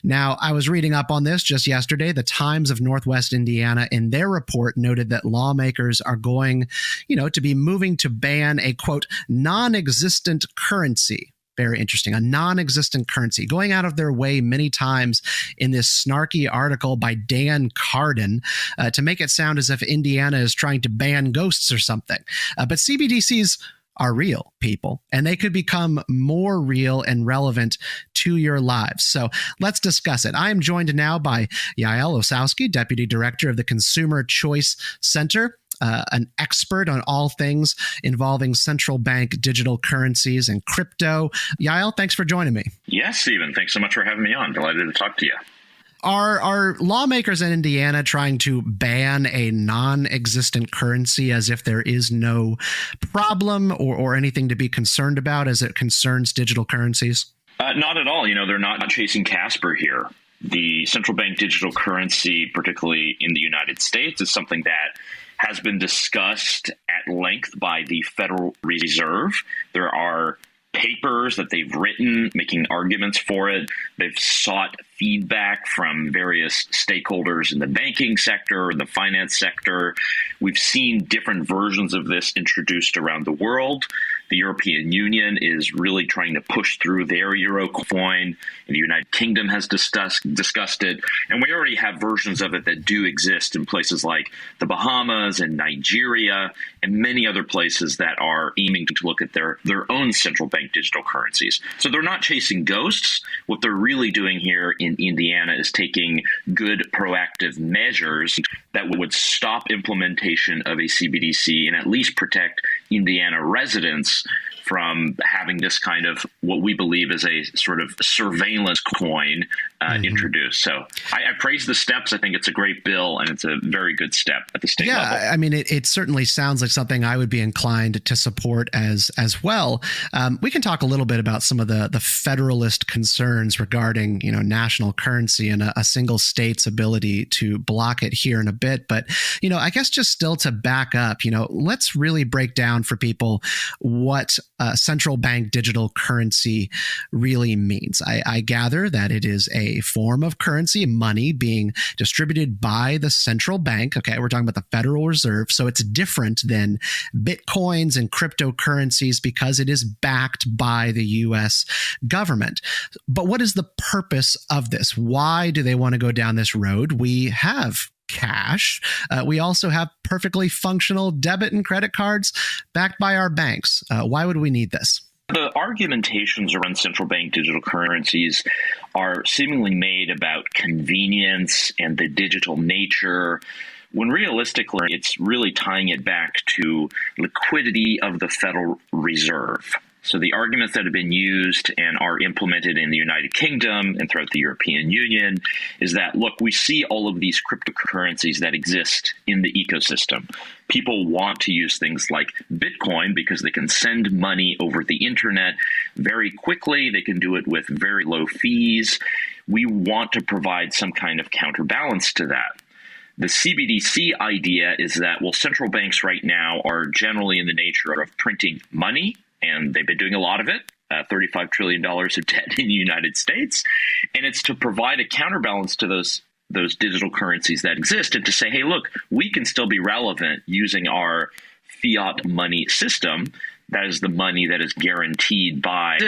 Now, I was reading up on this just yesterday. The Times of Northwest Indiana, in their report, noted that lawmakers are going, to be moving to ban a, quote, non-existent currency. Very interesting. A non-existent currency, going out of their way many times in this snarky article by Dan Carden to make it sound as if Indiana is trying to ban ghosts or something. But CBDCs are real, people, and they could become more real and relevant to your lives. So let's discuss it. I am joined now by Yael Ossowski, Deputy Director of the Consumer Choice Center, an expert on all things involving central bank digital currencies and crypto. Yael, thanks for joining me. Yes, Stephen. Thanks so much for having me on. Delighted to talk to you. Are lawmakers in Indiana trying to ban a non-existent currency as if there is no problem or anything to be concerned about as it concerns digital currencies? Not at all. They're not chasing Casper here. The central bank digital currency, particularly in the United States, is something that has been discussed at length by the Federal Reserve. There are papers that they've written making arguments for it. They've sought feedback from various stakeholders in the banking sector, the finance sector. We've seen different versions of this introduced around the world. The European Union is really trying to push through their euro coin. The United Kingdom has discussed it. And we already have versions of it that do exist in places like the Bahamas and Nigeria and many other places that are aiming to look at their own central bank digital currencies. So they're not chasing ghosts. What they're really doing here in Indiana is taking good proactive measures that would stop implementation of a CBDC and at least protect Indiana residents from having this kind of what we believe is a sort of surveillance coin introduced. So I praise the steps. I think it's a great bill, and it's a very good step at the state level. Yeah, I mean, it certainly sounds like something I would be inclined to support as well. We can talk a little bit about some of the federalist concerns regarding, national currency and a single state's ability to block it here in a bit. But, I guess just still to back up, let's really break down for people what central bank digital currency really means. I gather that it is a form of currency, money being distributed by the central bank. Okay, we're talking about the Federal Reserve. So it's different than Bitcoins and cryptocurrencies because it is backed by the U.S. government. But what is the purpose of this? Why do they want to go down this road? We have cash. We also have perfectly functional debit and credit cards backed by our banks. Why would we need this? The argumentations around central bank digital currencies are seemingly made about convenience and the digital nature, when realistically, it's really tying it back to liquidity of the Federal Reserve. So the arguments that have been used and are implemented in the United Kingdom and throughout the European Union is that, look, we see all of these cryptocurrencies that exist in the ecosystem. People want to use things like Bitcoin because they can send money over the internet very quickly. They can do it with very low fees. We want to provide some kind of counterbalance to that. The CBDC idea is that, well, central banks right now are generally in the nature of printing money, and they've been doing a lot of it, $35 trillion of debt in the United States. And it's to provide a counterbalance to those digital currencies that exist and to say, hey, look, we can still be relevant using our fiat money system. That is the money that is guaranteed by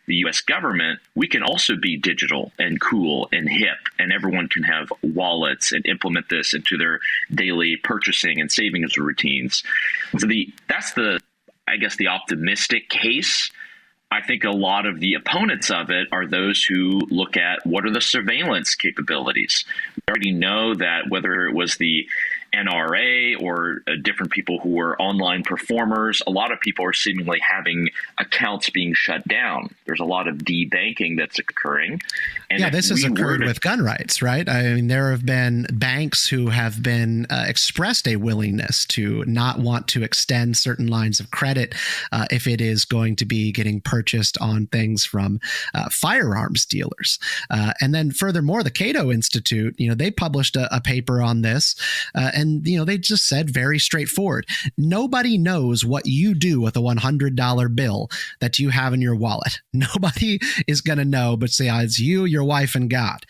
the U.S. government. We can also be digital and cool and hip, and everyone can have wallets and implement this into their daily purchasing and savings routines. So that's the optimistic case. I think a lot of the opponents of it are those who look at what are the surveillance capabilities. We already know that whether it was the NRA or different people who were online performers, a lot of people are seemingly having accounts being shut down. There's a lot of debanking that's occurring. And this has occurred with gun rights, right? I mean, there have been banks who have been expressed a willingness to not want to extend certain lines of credit if it is going to be getting purchased on things from firearms dealers. And then furthermore, the Cato Institute, they published a paper on this. And, they just said very straightforward, nobody knows what you do with a $100 bill that you have in your wallet. Nobody is going to know, but say it's you, your wife, and God.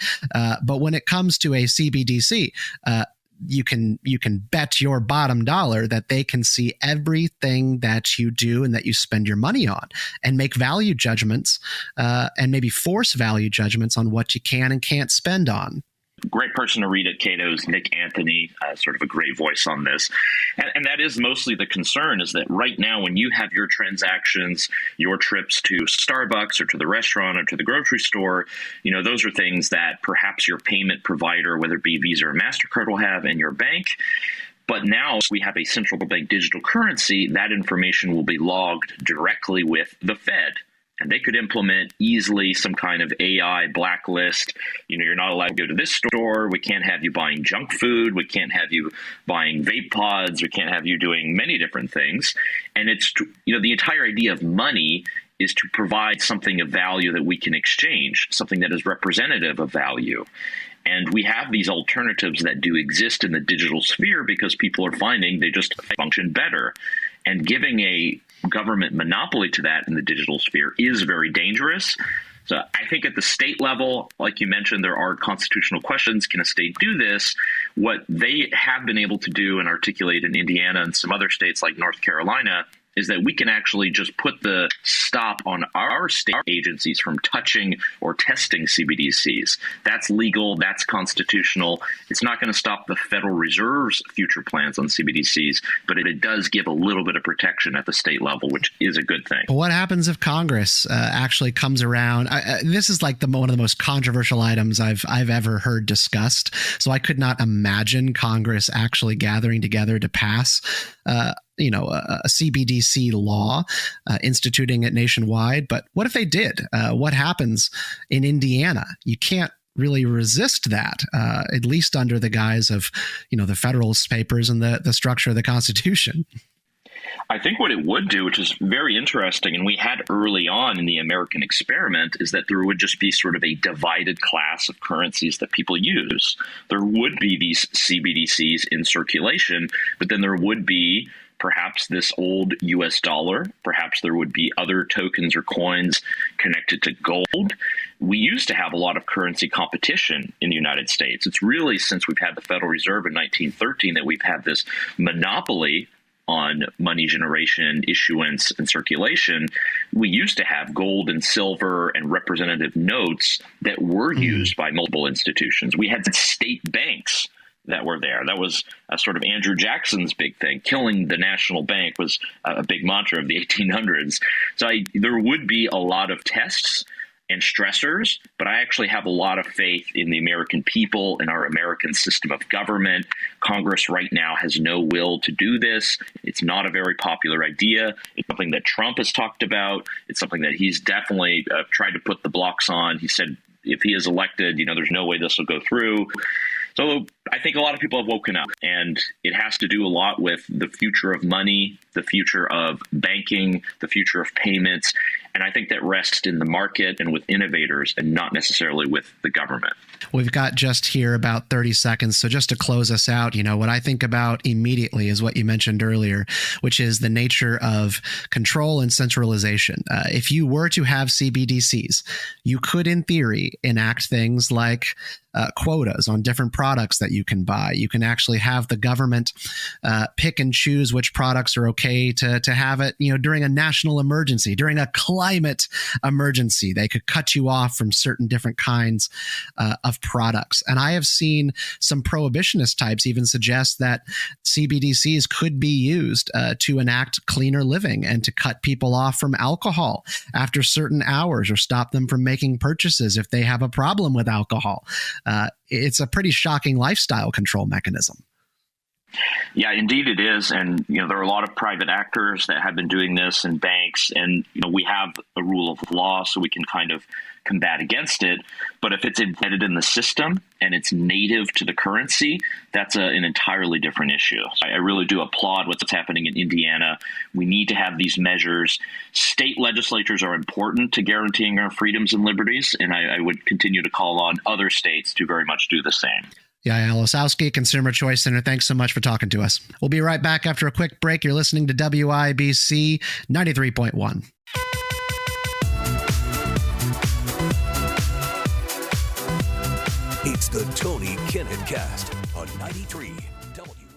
But when it comes to a CBDC, you can bet your bottom dollar that they can see everything that you do and that you spend your money on, and make value judgments and maybe force value judgments on what you can and can't spend on. Great person to read at Cato's, Nick Anthony, sort of a great voice on this. And that is mostly the concern, is that right now when you have your transactions, your trips to Starbucks or to the restaurant or to the grocery store, those are things that perhaps your payment provider, whether it be Visa or MasterCard, will have, and your bank. But now we have a central bank digital currency. That information will be logged directly with the Fed. And they could implement easily some kind of AI blacklist. You're not allowed to go to this store. We can't have you buying junk food. We can't have you buying vape pods. We can't have you doing many different things. And it's, the entire idea of money is to provide something of value that we can exchange, something that is representative of value. And we have these alternatives that do exist in the digital sphere because people are finding they just function better. And giving a government monopoly to that in the digital sphere is very dangerous. So I think at the state level, like you mentioned, there are constitutional questions. Can a state do this? What they have been able to do and articulate in Indiana and some other states like North Carolina is that we can actually just put the stop on our state agencies from touching or testing CBDCs. That's legal. That's constitutional. It's not going to stop the Federal Reserve's future plans on CBDCs, but it does give a little bit of protection at the state level, which is a good thing. What happens if Congress actually comes around? This is like one of the most controversial items I've ever heard discussed. So I could not imagine Congress actually gathering together to pass a CBDC law, instituting it nationwide. But what if they did? What happens in Indiana? You can't really resist that, at least under the guise of, the Federalist Papers and the structure of the Constitution. I think what it would do, which is very interesting, and we had early on in the American experiment, is that there would just be sort of a divided class of currencies that people use. There would be these CBDCs in circulation, but then there would be perhaps this old US dollar. Perhaps there would be other tokens or coins connected to gold. We used to have a lot of currency competition in the United States. It's really since we've had the Federal Reserve in 1913 that we've had this monopoly on money generation, issuance, and circulation. We used to have gold and silver and representative notes that were used by multiple institutions. We had state banks that were there. That was sort of Andrew Jackson's big thing. Killing the national bank was a big mantra of the 1800s. So there would be a lot of tests and stressors, but I actually have a lot of faith in the American people and our American system of government. Congress right now has no will to do this. It's not a very popular idea. It's something that Trump has talked about. It's something that he's definitely tried to put the blocks on. He said if he is elected, there's no way this will go through. So I think a lot of people have woken up, and it has to do a lot with the future of money, the future of banking, the future of payments. And I think that rests in the market and with innovators and not necessarily with the government. We've got just here about 30 seconds. So just to close us out, what I think about immediately is what you mentioned earlier, which is the nature of control and centralization. If you were to have CBDCs, you could, in theory, enact things like quotas on different products that you can buy. You can actually have the government pick and choose which products are okay to have it, during a national emergency, during a climate emergency. They could cut you off from certain different kinds of products. And I have seen some prohibitionist types even suggest that CBDCs could be used to enact cleaner living and to cut people off from alcohol after certain hours or stop them from making purchases if they have a problem with alcohol. It's a pretty shocking lifestyle control mechanism. Yeah, indeed it is. And, there are a lot of private actors that have been doing this and banks. And, we have a rule of law so we can kind of combat against it. But if it's embedded in the system and it's native to the currency, that's an entirely different issue. I really do applaud what's happening in Indiana. We need to have these measures. State legislatures are important to guaranteeing our freedoms and liberties. And I would continue to call on other states to very much do the same. Yael Ossowski, Consumer Choice Center, thanks so much for talking to us. We'll be right back after a quick break. You're listening to WIBC 93.1. It's the Tony Kennon Cast on 93 W.